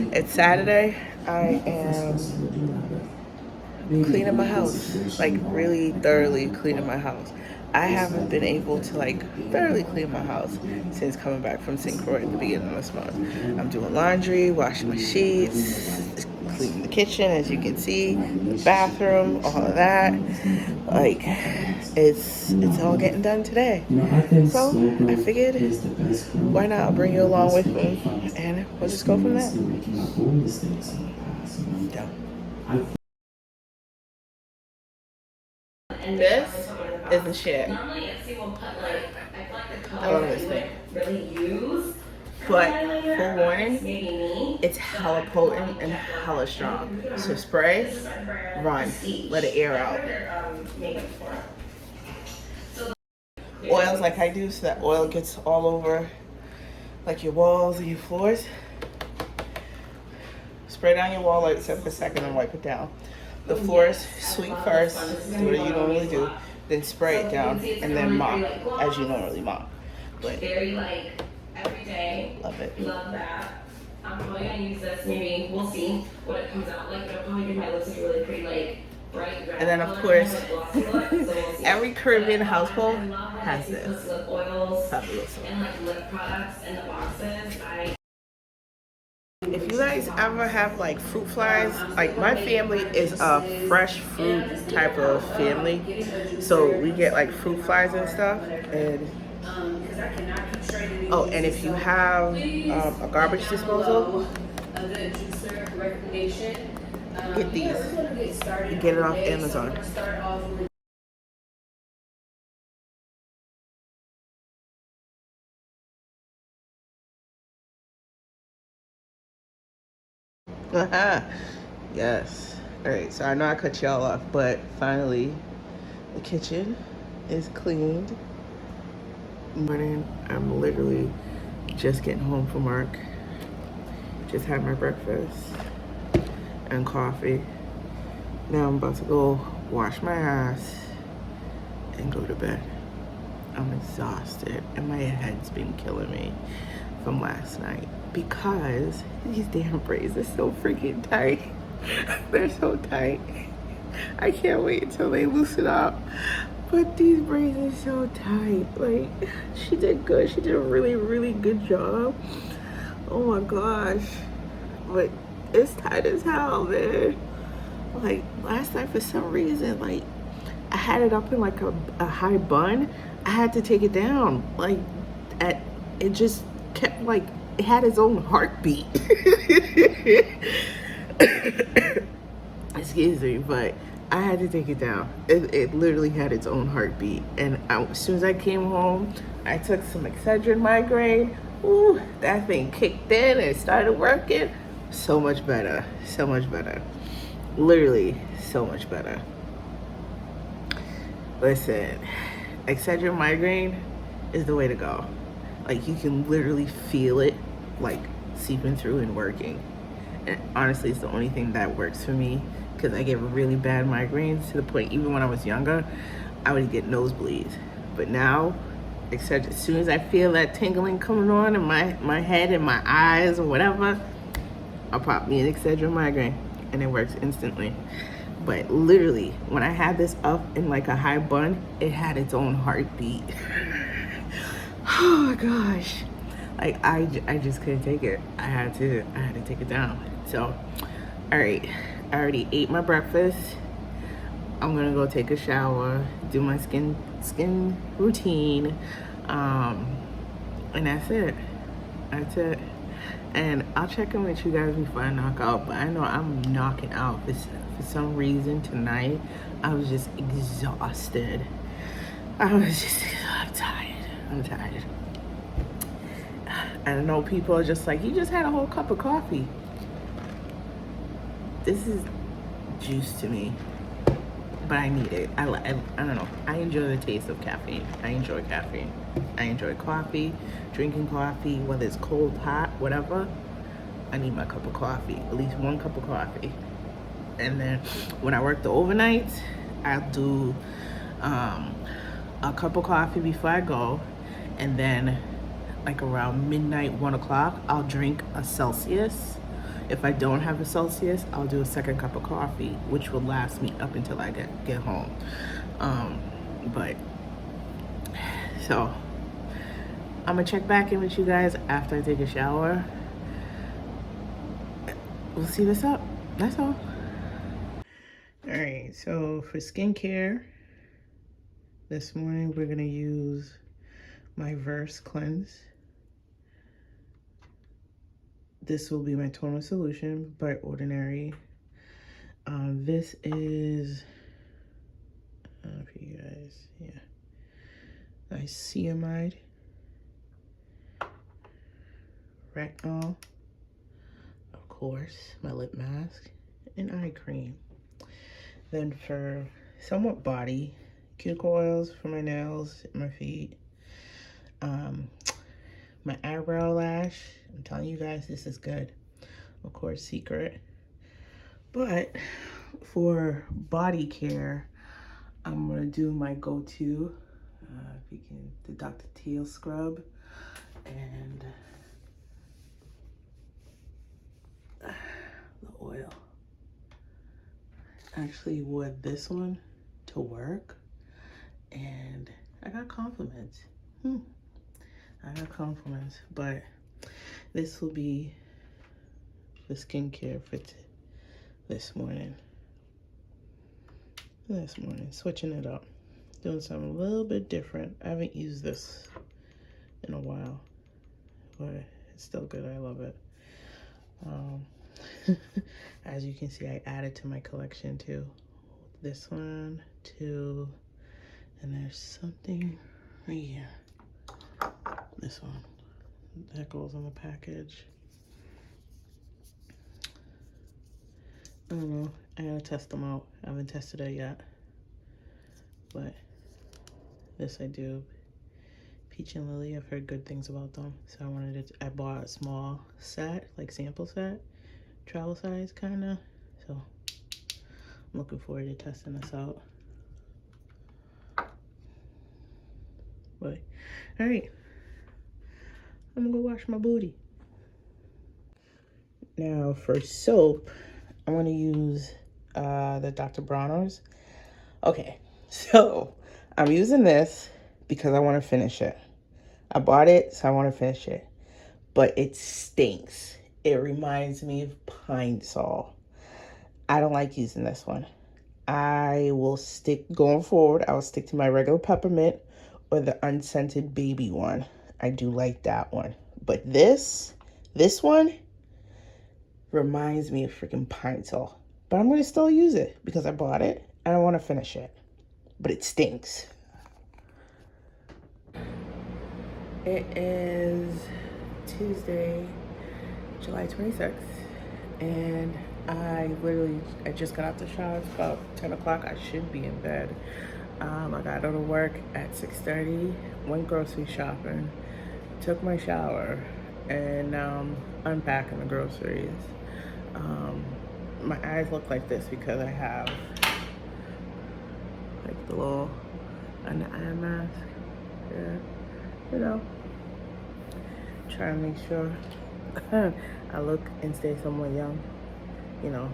It's Saturday. I am cleaning my house, like really thoroughly cleaning my house. I haven't been able to like thoroughly clean my house since coming back from St. Croix at the beginning of this month. I'm doing laundry, washing my sheets, cleaning the kitchen, as you can see, the bathroom, all of that. Like it's all getting done today. So I figured, why not? I'll bring you along with me, and we'll just go from there. Yeah. This is the shit. I love this thing. But forewarning, it's hella potent and hella strong. So spray, run, let it air out. Oils like I do, so that oil gets all over like your walls and your floors. Spray down your wall, let it sit for a second, and wipe it down. The floors, sweep first, do what you normally do, then spray it down, and then mop, as you normally mop. But very like every day. Love it. Love that. I'm probably gonna use this. Maybe we'll see what it comes out like. It'll probably give my lips like a really pretty like bright red. And then of course, every Caribbean household has this. Lip oils and like lip products in the boxes. If you guys ever have like fruit flies, like my family is a fresh fruit type of family, so we get like fruit flies and stuff. And oh, and if you have a garbage disposal, get these. You get it off Amazon. Yes. All right. So I know I cut y'all off, but finally, the kitchen is cleaned. Morning. I'm literally just getting home from work. Just had my breakfast and coffee. Now I'm about to go wash my ass and go to bed. I'm exhausted and my head's been killing me from last night because these damn braids are so freaking tight. They're so tight. I can't wait until they loosen up. But these braids are so tight. Like, she did good. She did a really, really good job. Oh my gosh. But it's tight as hell, man. Like, last night for some reason, like, I had it up in like a high bun. I had to take it down. Like, it just kept like, it had its own heartbeat. Excuse me, but I had to take it down. It literally had its own heartbeat. And as soon as I came home, I took some Excedrin migraine. Ooh, that thing kicked in and started working. So much better. So much better. Literally, so much better. Listen, Excedrin migraine is the way to go. Like, you can literally feel it, like, seeping through and working. And honestly, it's the only thing that works for me, because I get really bad migraines to the point, even when I was younger, I would get nosebleeds. But now, except as soon as I feel that tingling coming on in my head and my eyes or whatever, I'll pop me an Excedrin migraine, and it works instantly. But literally, when I had this up in like a high bun, it had its own heartbeat. Oh my gosh. Like, I just couldn't take it. I had to take it down. So, all right, I already ate my breakfast. I'm gonna go take a shower, do my skin routine, and that's it. And I'll check in with you guys before I knock out. But I know I'm knocking out. For some reason tonight, I was just exhausted. I'm tired. I'm tired. I know people are just like, you just had a whole cup of coffee. This is juice to me, but I need it. I don't know. I enjoy the taste of caffeine. I enjoy caffeine. I enjoy coffee, drinking coffee, whether it's cold, hot, whatever. I need my cup of coffee, at least one cup of coffee. And then when I work the overnights, I'll do a cup of coffee before I go, and then like around midnight, 1 o'clock, I'll drink a Celsius, If I don't have a Celsius, I'll do a second cup of coffee, which will last me up until I get home. But so I'm gonna check back in with you guys after I take a shower. We'll see what's up. That's all. All right, so for skincare, this morning we're gonna use my Verse Cleanse. This will be my toner solution by Ordinary. This is, for you guys, yeah, niacinamide, retinol, of course, my lip mask, and eye cream. Then for somewhat body, cuticle oils for my nails and my feet. My eyebrow lash, I'm telling you guys, this is good. Of course, Secret. But for body care, I'm gonna do my go-to, if you can, the Dr. Teal scrub, and the oil. I actually wore this one to work, and I got compliments. I got compliments, but this will be the skincare for this morning. Switching it up, doing something a little bit different. I haven't used this in a while, but it's still good. I love it. As you can see, I added to my collection too. This one, two, and there's something right here. This one that goes on the package. I don't know. I gotta test them out. I haven't tested it yet, but this I do. Peach and Lily, I've heard good things about them, so I bought a small set, like sample set, travel size kinda. So I'm looking forward to testing this out. But all right, I'm gonna go wash my booty. Now for soap, I'm gonna use the Dr. Bronner's. Okay, so I'm using this because I want to finish it. I bought it, so I want to finish it. But it stinks. It reminds me of Pine Sol. I don't like using this one. I will going forward, I will stick to my regular peppermint or the unscented baby one. I do like that one. But this one reminds me of freaking Pine Sol. But I'm going to still use it because I bought it and I want to finish it. But it stinks. It is Tuesday, July 26th, and I just got out the shower. It's about 10 o'clock. I should be in bed. I got out of work at 6:30, went grocery shopping, took my shower, and unpacking the groceries. My eyes look like this because I have like the little under eye mask. Yeah, you know, trying to make sure I look and stay somewhat young, you know.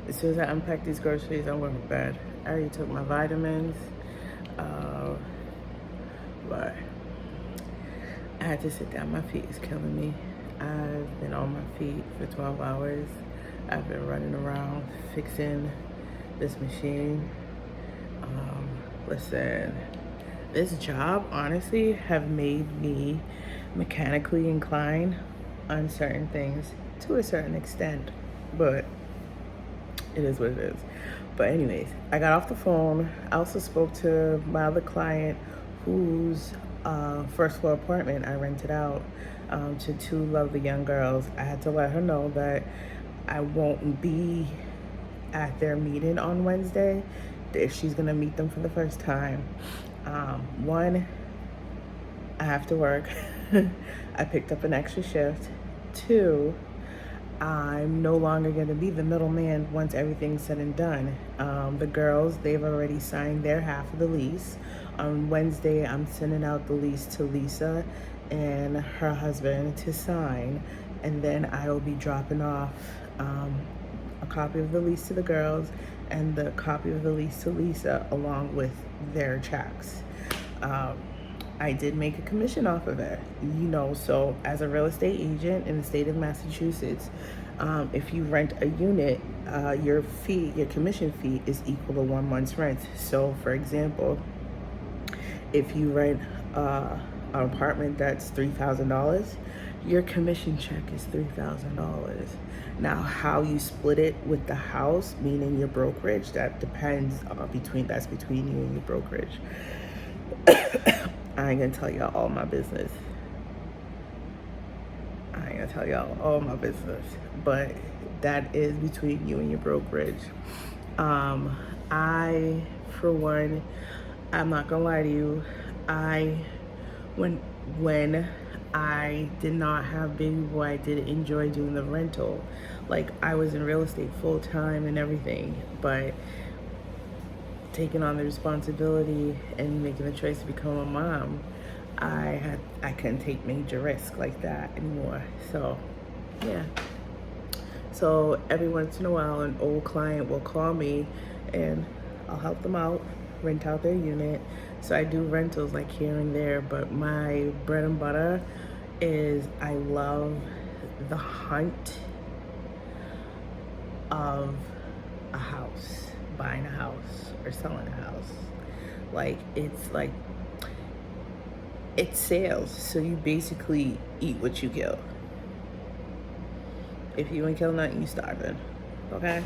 As soon as I unpack these groceries, I'm going to bed. I already took my vitamins, but I had to sit down. My feet is killing me. I've been on my feet for 12 hours. I've been running around fixing this machine. Listen, this job honestly have made me mechanically inclined on certain things to a certain extent, but it is what it is. But anyways, I got off the phone. I also spoke to my other client whose first floor apartment I rented out to two lovely young girls. I had to let her know that I won't be at their meeting on Wednesday if she's gonna meet them for the first time. One, I have to work. I picked up an extra shift. Two, I'm no longer gonna be the middleman once everything's said and done. The girls, they've already signed their half of the lease. On Wednesday, I'm sending out the lease to Lisa and her husband to sign, and then I will be dropping off a copy of the lease to the girls and the copy of the lease to Lisa along with their checks. Um, I did make a commission off of it, so as a real estate agent in the state of Massachusetts, if you rent a unit, your commission fee is equal to 1 month's rent. So, for example, if you rent an apartment that's $3,000, your commission check is $3,000. Now, how you split it with the house, meaning your brokerage, that depends between you and your brokerage. I ain't gonna tell y'all all my business. But that is between you and your brokerage. I, for one, I'm not gonna lie to you. When I did not have baby boy, I did enjoy doing the rental. Like, I was in real estate full time and everything, but taking on the responsibility and making the choice to become a mom, I couldn't take major risks like that anymore. So yeah. So every once in a while, an old client will call me and I'll help them out, rent out their unit. So I do rentals like here and there, but my bread and butter is I love the hunt of a house, buying a house or selling a house. It's sales. So you basically eat what you kill. If you ain't killing nothing, you starving. Okay?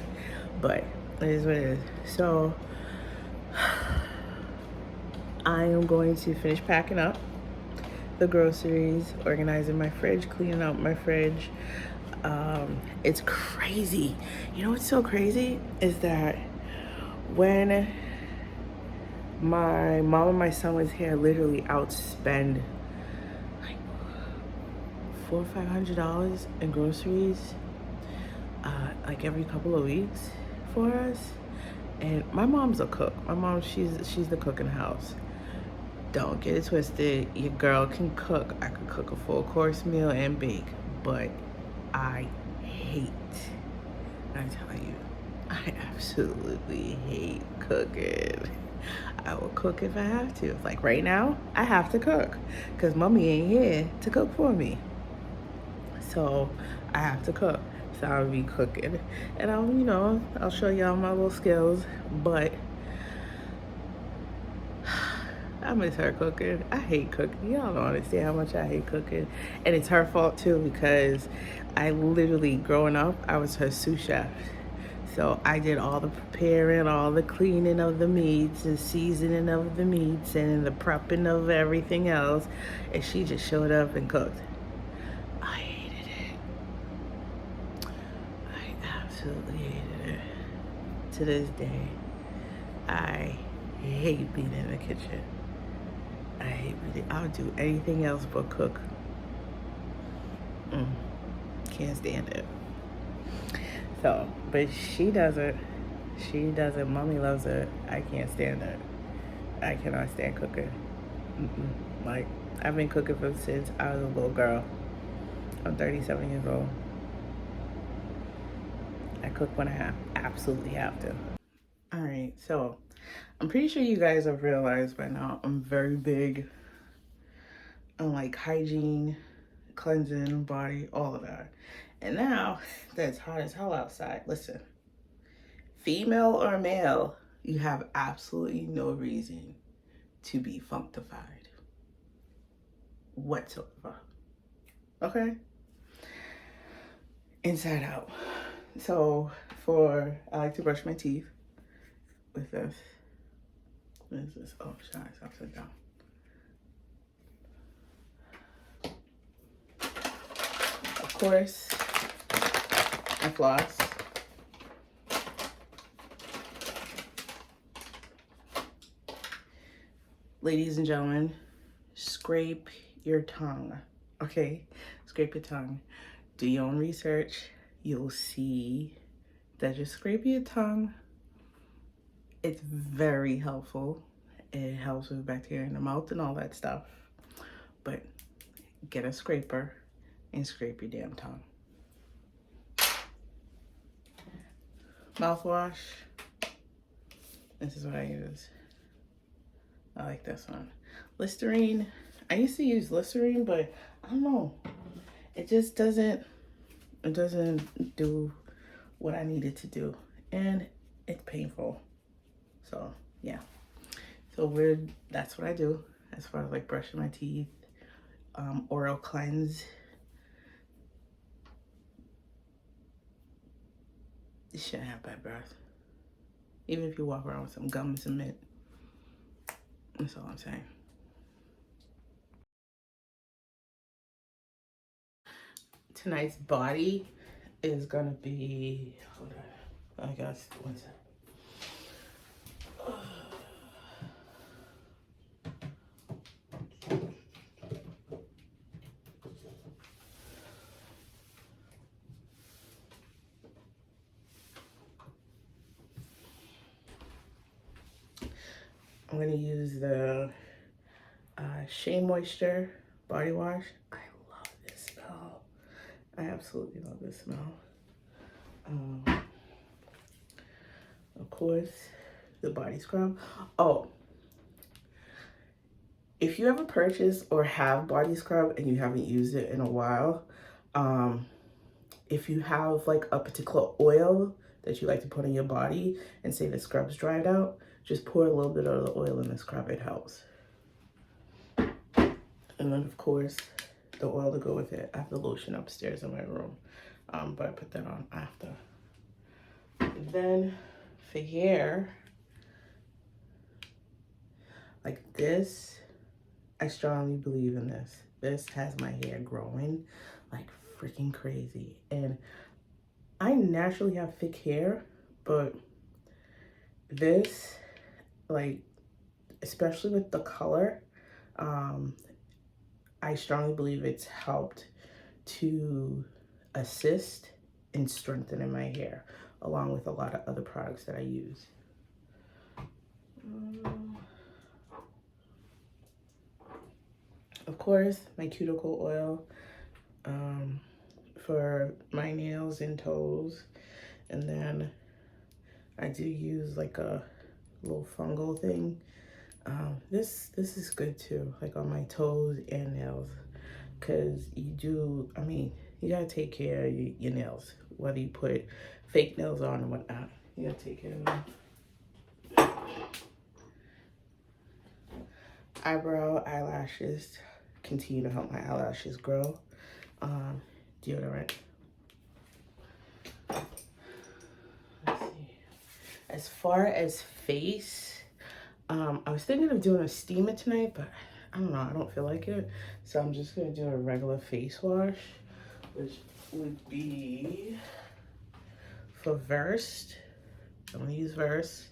But it is what it is. So I am going to finish packing up the groceries, organizing my fridge, cleaning out my fridge. It's crazy. You know what's so crazy is that when my mom and my son was here, I literally outspend like $400 or $500 in groceries, like every couple of weeks for us. And my mom's a cook. My mom, she's the cook in the house. Don't get it twisted. Your girl can cook. I could cook a full course meal and bake, but I hate. I tell you, I absolutely hate cooking. I will cook if I have to. Like right now, I have to cook because mommy ain't here to cook for me. So I have to cook. So I'll be cooking, and I'll show y'all my little skills. But I miss her cooking. I hate cooking. Y'all don't understand how much I hate cooking, and it's her fault too because I literally, growing up, I was her sous chef. So I did all the preparing, all the cleaning of the meats, the seasoning of the meats, and the prepping of everything else, and she just showed up and cooked. I hated it. I absolutely hated it. To this day, I hate being in the kitchen. I hate being. I'll do anything else but cook. Can't stand it. So, but she does it. She does it. Mommy loves it. I can't stand it. I cannot stand cooking. Like, I've been cooking since I was a little girl. I'm 37 years old. I cook when I absolutely have to. All right, so I'm pretty sure you guys have realized by now I'm very big on like hygiene, cleansing, body, all of that. And now that it's hot as hell outside, listen, female or male, you have absolutely no reason to be functified whatsoever. Okay? Inside out. So I like to brush my teeth with this. What is this? Oh, sorry, it's upside down. Of course, I floss. Ladies and gentlemen, scrape your tongue. Okay? Scrape your tongue. Do your own research. You'll see that just scrape your tongue. It's very helpful. It helps with bacteria in the mouth and all that stuff. But get a scraper and scrape your damn tongue. Mouthwash. This is what I use. I like this one. Listerine. I used to use Listerine, but I don't know. It just doesn't do what I need it to do. And it's painful. So yeah. So that's what I do as far as like brushing my teeth, oral cleanse. You shouldn't have bad breath. Even if you walk around with some gum and some mint. That's all I'm saying. Tonight's body is gonna be, hold on, I guess, one sec. I'm gonna use the Shea Moisture body wash. I love this smell. I absolutely love this smell. Of course, the body scrub. Oh, if you ever purchase or have body scrub and you haven't used it in a while, if you have like a particular oil that you like to put on your body and say the scrub's dried out, just pour a little bit of the oil in the scrub, it helps. And then of course, the oil to go with it. I have the lotion upstairs in my room, but I put that on after. And then for hair, like this, I strongly believe in this. This has my hair growing like freaking crazy. And I naturally have thick hair, but this, like, especially with the color, I strongly believe it's helped to assist in strengthening my hair, along with a lot of other products that I use. Of course, my cuticle oil for my nails and toes. And then I do use like a little fungal thing. This is good too, like on my toes and nails, because you gotta take care of your nails, whether you put fake nails on or whatnot. You gotta take care of them. Eyebrow, eyelashes, continue to help my eyelashes grow. Deodorant. Let's see. As far as face, I was thinking of doing a steamer tonight, but I don't know, I don't feel like it. So I'm just gonna do a regular face wash, which would be for Versed. I'm gonna use Versed.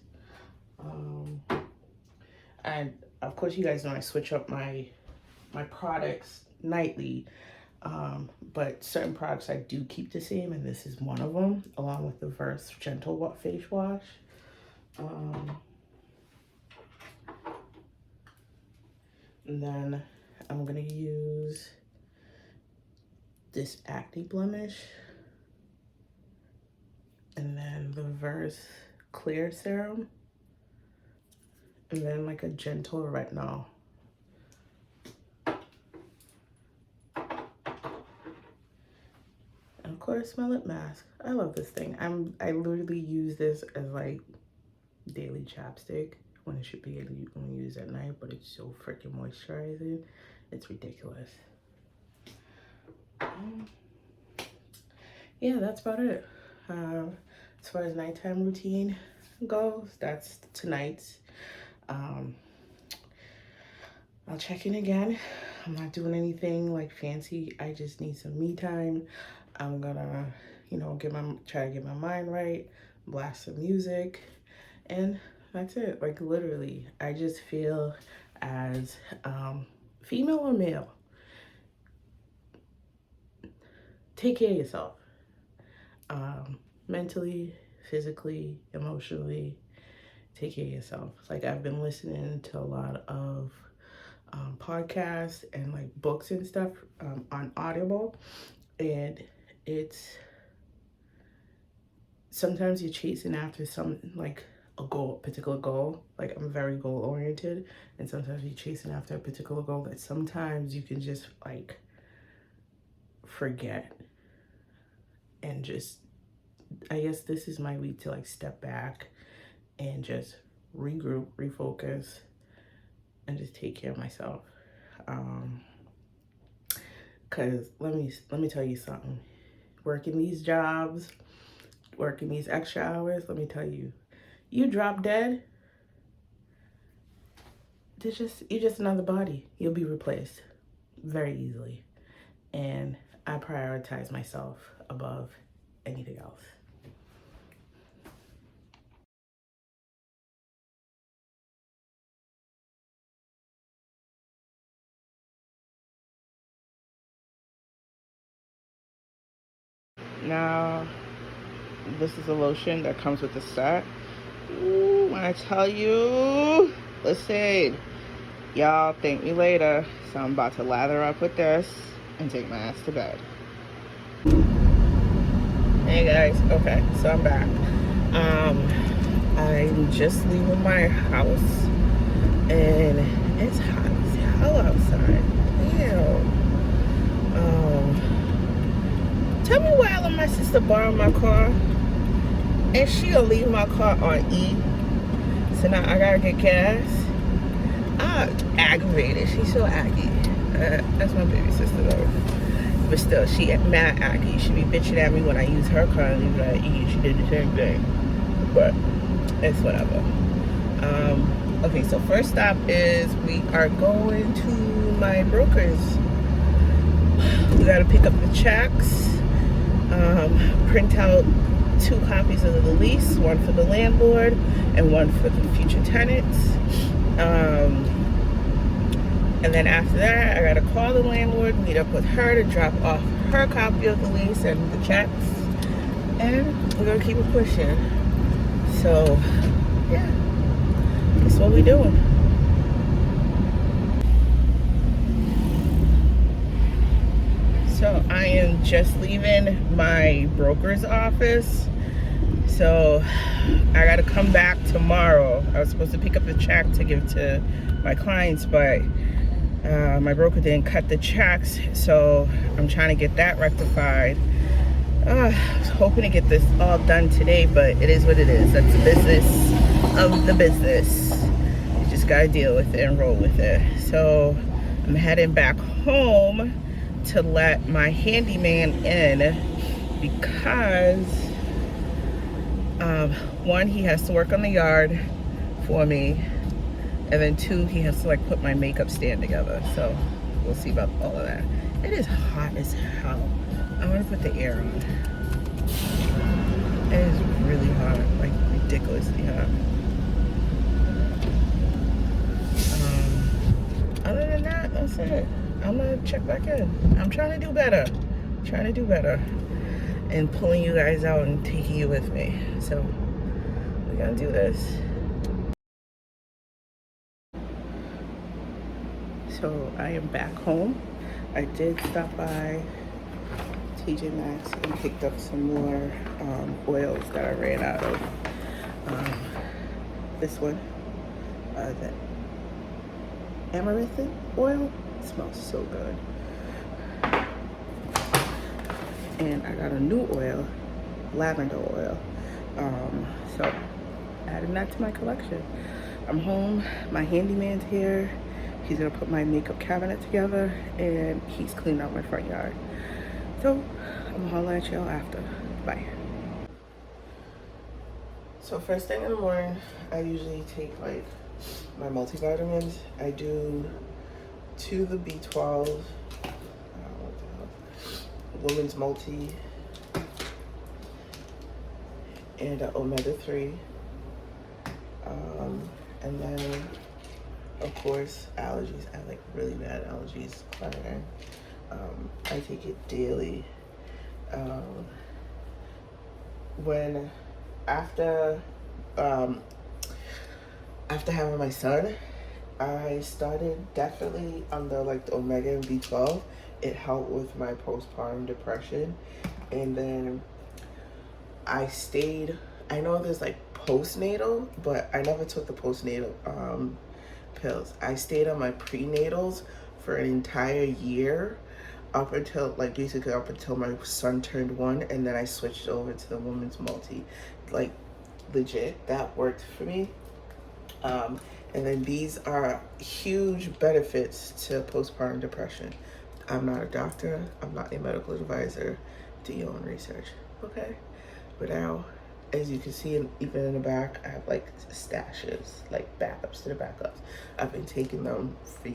And of course you guys know I switch up my products nightly. But certain products I do keep the same, and this is one of them, along with the Versed Gentle Face Wash. And then I'm gonna use this acne blemish, and then the Versed Clear Serum, and then like a gentle retinol. And of course my lip mask. I love this thing. I literally use this as like daily chapstick when it should be only used at night, but it's so freaking moisturizing. It's ridiculous. Yeah, that's about it. As far as nighttime routine goes, that's tonight's. I'll check in again. I'm not doing anything like fancy. I just need some me time. I'm gonna, try to get my mind right, blast some music, and that's it. Like literally, I just feel as female or male, take care of yourself. Mentally, physically, emotionally, take care of yourself. Like I've been listening to a lot of podcasts and like books and stuff on Audible. And it's sometimes you're chasing after some like a goal, particular goal. Like I'm very goal oriented, and sometimes you're chasing after a particular goal that sometimes you can just like forget and just, I guess this is my week to like step back and just regroup, refocus, and just take care of myself. Cause let me tell you something. Working these jobs, working these extra hours, let me tell you, you drop dead, you're just another body. You'll be replaced very easily. And I prioritize myself above anything else. Now, this is a lotion that comes with the set. Ooh, when I tell you, listen, y'all thank me later. So I'm about to lather up with this and take my ass to bed. Hey guys, okay, so I'm back. I'm just leaving my house and it's hot as hell outside. Ew. Tell me why I let my sister borrow my car and she'll leave my car on E. So now I gotta get gas. I'm aggravated. She's so aggy. That's my baby sister though. But still, she mad aggy. She be bitching at me when I use her car and leave it at E. She did the same thing. But it's whatever. Okay, so first stop is we are going to my broker's. We gotta pick up the checks, print out 2 copies of the lease, one for the landlord and one for the future tenants. And then after that, I gotta call the landlord, meet up with her to drop off her copy of the lease and the checks, and we're gonna keep it pushing. So, yeah, that's what we're doing. So I am just leaving my broker's office. So I gotta come back tomorrow. I was supposed to pick up the check to give to my clients, but my broker didn't cut the checks, so I'm trying to get that rectified. I was hoping to get this all done today, but it is what it is. That's the business of the business. You just gotta deal with it and roll with it. So I'm heading back home to let my handyman in because one, he has to work on the yard for me, and then 2, he has to like put my makeup stand together. So we'll see about all of that. It is hot as hell. I want to put the air on. It is really hot, like ridiculously hot. Other than that, that's it. I'm gonna check back in. I'm trying to do better. And pulling you guys out and taking you with me. So we're gonna do this. So I am back home. I did stop by TJ Maxx and picked up some more oils that I ran out of. This one, the amaranth oil. It smells so good. And I got a new oil, lavender oil. So adding that to my collection. I'm home, my handyman's here. He's gonna put my makeup cabinet together and he's cleaning out my front yard. So I'm gonna holler at y'all after. Bye. So first thing in the morning, I usually take like my multivitamins. I do 2 the B12, what the hell? Women's Multi, and omega-3. And then, of course, allergies. I have like really bad allergies. I take it daily. After having my son, I started definitely on the like the omega and B12. It helped with my postpartum depression. And then I stayed, I know there's like postnatal, but I never took the postnatal pills. I stayed on my prenatals for an entire year, up until like basically up until my son turned 1, and then I switched over to the woman's multi. Like legit, that worked for me. Um, and then these are huge benefits to postpartum depression. I'm not a doctor, I'm not a medical advisor. Do your own research, okay? But now, as you can see, even in the back, I have like stashes, like backups to the backups. I've been taking them for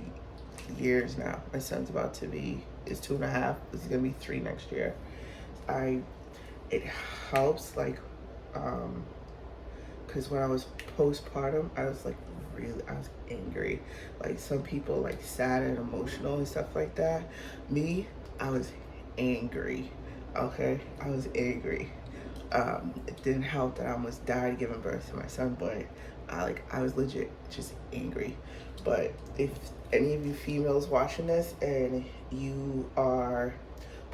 years now. My son's about to be, is 2.5, he's gonna be 3 next year. It helps like, because when I was postpartum, I was like I was angry. Like some people like sad and emotional and stuff like that. Me, I was angry. Okay, I was angry. It didn't help that I almost died giving birth to my son, but I was legit just angry. But if any of you females watching this and you are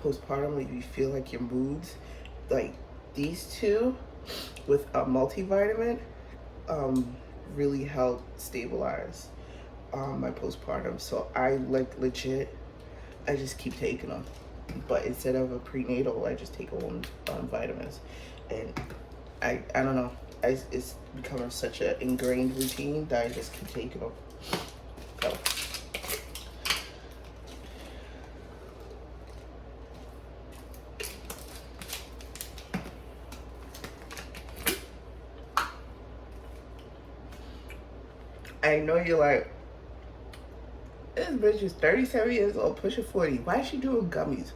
postpartum, like you feel like your moods, like these two with a multivitamin, really help stabilize my postpartum. So I like legit, I just keep taking them. But instead of a prenatal, I just take a woman's vitamins. And I don't know, it's becoming such an ingrained routine that I just keep taking them. So. I know you're like, this bitch is 37 years old, pushing 40. Why is she doing gummies?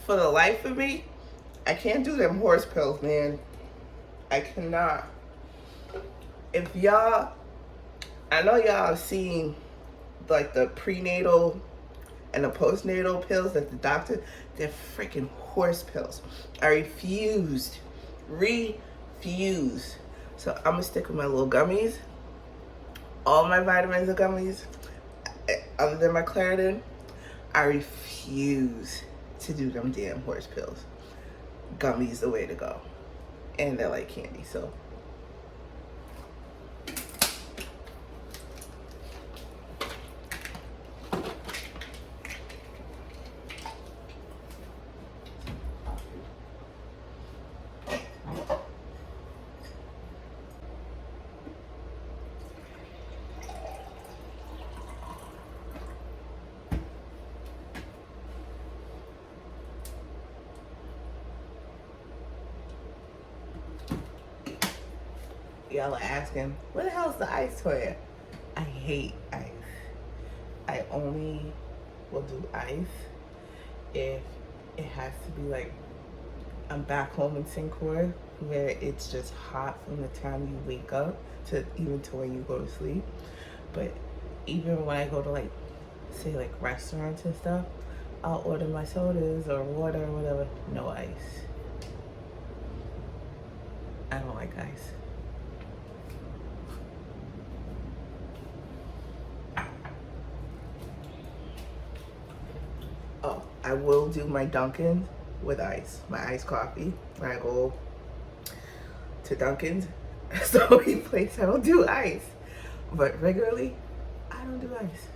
For the life of me, I can't do them horse pills, man. I cannot. If y'all, I know y'all have seen like the prenatal and the postnatal pills that the doctor, they're freaking horse pills. I refuse. So I'm gonna stick with my little gummies. All my vitamins are gummies. Other than my Claritin, I refuse to do them damn horse pills. Gummies the way to go. And they're like candy, so. Y'all are asking, where the hell's the ice toy? I hate ice. I only will do ice if it has to be like, I'm back home in Syncor, where it's just hot from the time you wake up to even to when you go to sleep. But even when I go to like, say like restaurants and stuff, I'll order my sodas or water or whatever, no ice. I don't like ice. Oh, I will do my Dunkin' with ice, my iced coffee when I go to Dunkin's. That's the only place I don't do ice. But regularly, I don't do ice.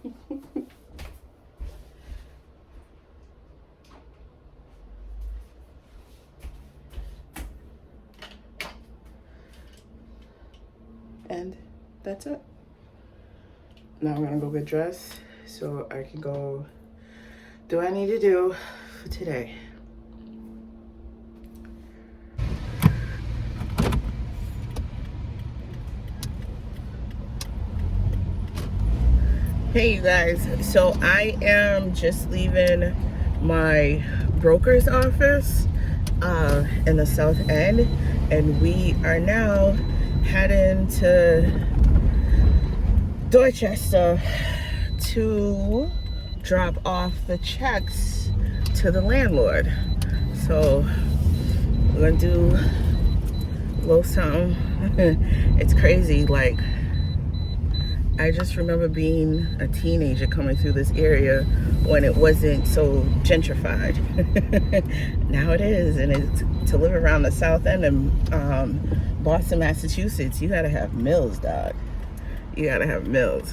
And that's it. Now I'm gonna go get dressed so I can go do what I need to do for today. Hey you guys, so I am just leaving my broker's office in the South End, and we are now heading to Dorchester to drop off the checks to the landlord. So we're gonna do a little something. It's crazy, like I just remember being a teenager coming through this area when it wasn't so gentrified. Now it is, and it's, to live around the South End of Boston, Massachusetts, you gotta have mills, dog. You gotta have mills.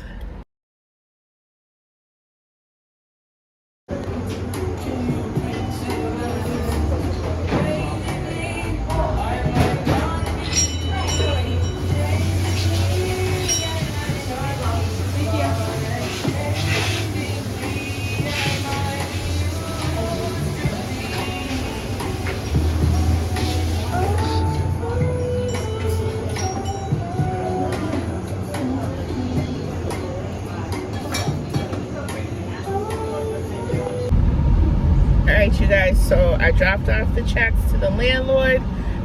Alright you guys, so I dropped off the checks to the landlord.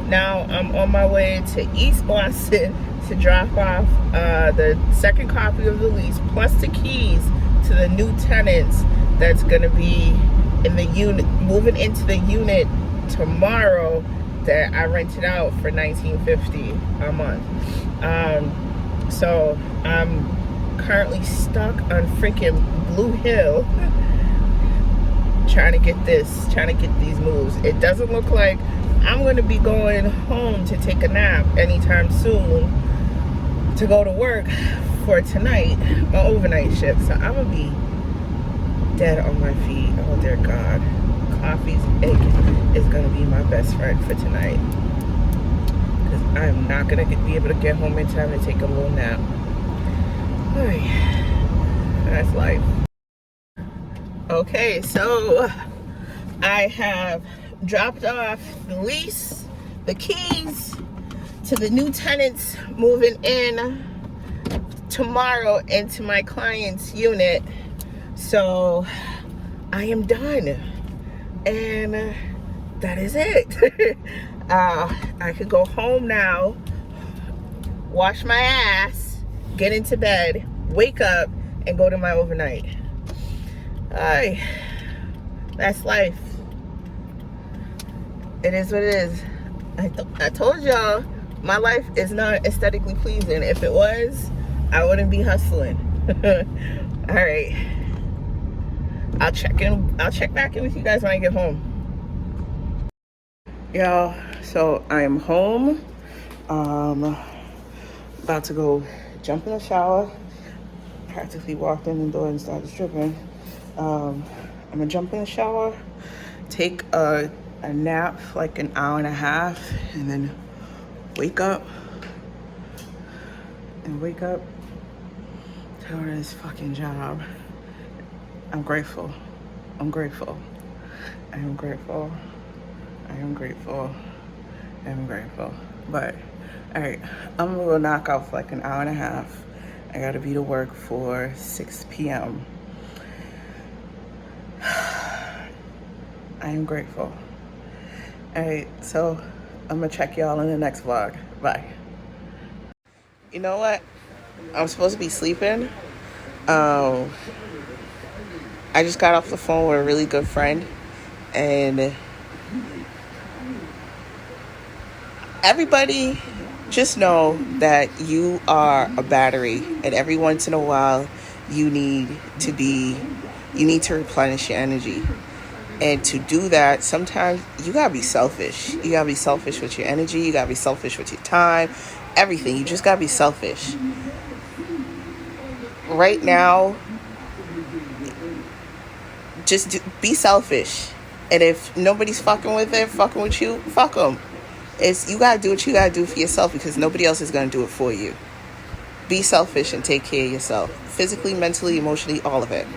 Now I'm on my way to East Boston to drop off the second copy of the lease plus the keys to the new tenants that's gonna be in the unit, moving into the unit tomorrow that I rented out for $19.50 a month. So I'm currently stuck on freaking Blue Hill trying to get these moves. It doesn't look like I'm going to be going home to take a nap anytime soon to go to work for tonight, my overnight shift. So I'm going to be dead on my feet. Oh dear God. Coffee's egg is going to be my best friend for tonight, because I'm not going to be able to get home in time to take a little nap. That's life. Okay, so I have dropped off the lease, the keys to the new tenants moving in tomorrow into my client's unit. So I am done, and that is it. I could go home now, wash my ass, get into bed, wake up, and go to my overnight. That's life. It is what it is. I told y'all my life is not aesthetically pleasing. If it was, I wouldn't be hustling. All right, I'll check back in with you guys when I get home. Y'all, so I am home. About to go jump in the shower. Practically walked in the door and started stripping. I'm gonna jump in the shower, take a nap for like an hour and a half, and then wake up to go to this fucking job. I'm grateful. I am grateful. But all right, I'm gonna go knock out for like an hour and a half. I gotta be to work for 6 p.m. I am grateful. All right, so I'm gonna check y'all in the next vlog. Bye. You know what? I'm supposed to be sleeping. I just got off the phone with a really good friend, and everybody just know that you are a battery, and every once in a while you need to replenish your energy. And to do that, sometimes you gotta be selfish. You gotta be selfish with your energy. You gotta be selfish with your time. Everything. You just gotta be selfish. Right now, be selfish. And if nobody's fucking with you, fuck them. You gotta do what you gotta do for yourself, because nobody else is gonna do it for you. Be selfish and take care of yourself, physically, mentally, emotionally, all of it.